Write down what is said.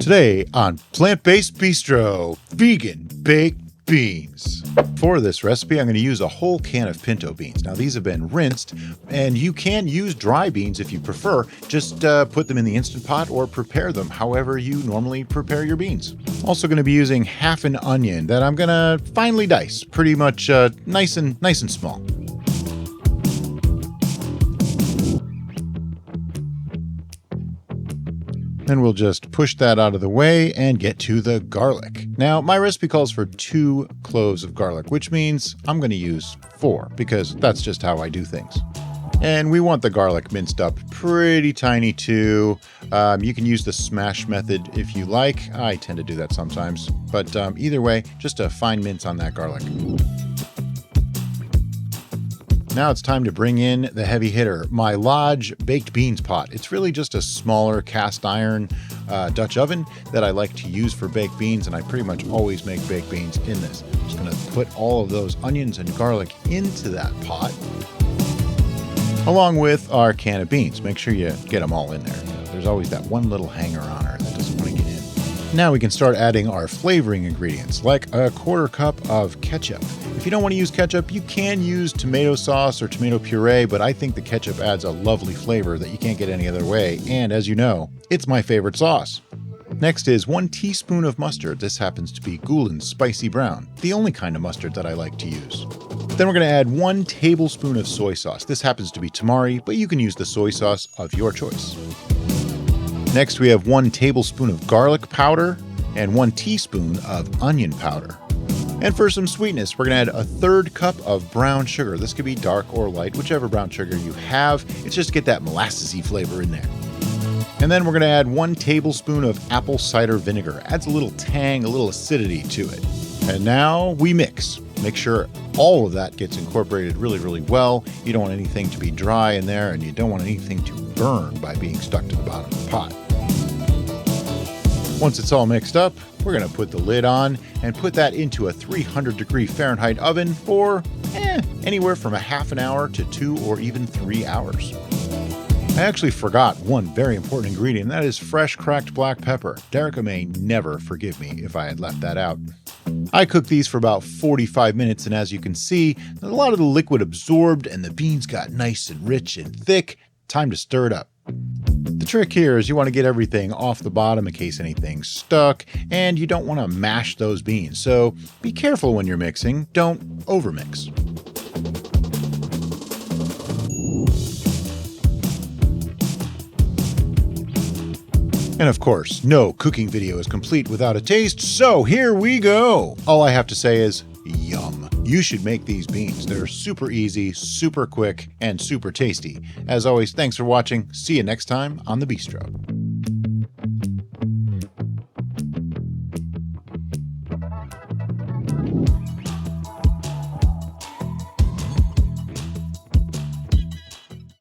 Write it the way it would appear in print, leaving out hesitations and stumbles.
Today on Plant-Based Bistro, vegan baked beans. For this recipe, I'm going to use a whole can of pinto beans. Now, these have been rinsed, and you can use dry beans if you prefer. Just put them in the Instant Pot or prepare them however you normally prepare your beans. Also going to be using half an onion that I'm going to finely dice, pretty much nice and small. Then we'll just push that out of the way and get to the garlic. Now, my recipe calls for 2 cloves of garlic, which means I'm going to use 4 because that's just how I do things. And we want the garlic minced up pretty tiny too. You can use the smash method if you like. I tend to do that sometimes, but either way, just a fine mince on that garlic. Now it's time to bring in the heavy hitter, my Lodge baked beans pot. It's really just a smaller cast iron Dutch oven that I like to use for baked beans, and I pretty much always make baked beans in this. I'm just going to put all of those onions and garlic into that pot, along with our can of beans. Make sure you get them all in there. There's always that one little hanger on her that doesn't want to get in. Now we can start adding our flavoring ingredients, like a 1/4 cup of ketchup. If you don't want to use ketchup, you can use tomato sauce or tomato puree, but I think the ketchup adds a lovely flavor that you can't get any other way, and as you know, it's my favorite sauce. Next is 1 teaspoon of mustard. This happens to be Goulin's Spicy Brown, the only kind of mustard that I like to use. Then we're going to add 1 tablespoon of soy sauce. This happens to be tamari, but you can use the soy sauce of your choice. Next, we have 1 tablespoon of garlic powder and 1 teaspoon of onion powder. And for some sweetness, we're going to add a 1/3 cup of brown sugar. This could be dark or light, whichever brown sugar you have. It's just to get that molassesy flavor in there. And then we're going to add 1 tablespoon of apple cider vinegar. Adds a little tang, a little acidity to it. And now we mix. Make sure all of that gets incorporated really well. You don't want anything to be dry in there, and you don't want anything to burn by being stuck to the bottom of the pot. Once it's all mixed up, we're going to put the lid on and put that into a 300-degree Fahrenheit oven for anywhere from a half an hour to 2 or even 3 hours. I actually forgot one very important ingredient, and that is fresh cracked black pepper. Derica may never forgive me if I had left that out. I cooked these for about 45 minutes, and as you can see, a lot of the liquid absorbed and the beans got nice and rich and thick. Time to stir it up. The trick here is you want to get everything off the bottom in case anything's stuck, and you don't want to mash those beans. So be careful when you're mixing. Don't overmix. And of course, no cooking video is complete without a taste, so here we go! All I have to say is, yum. You should make these beans. They're super easy, super quick, and super tasty. As always, thanks for watching. See you next time on The Bistro.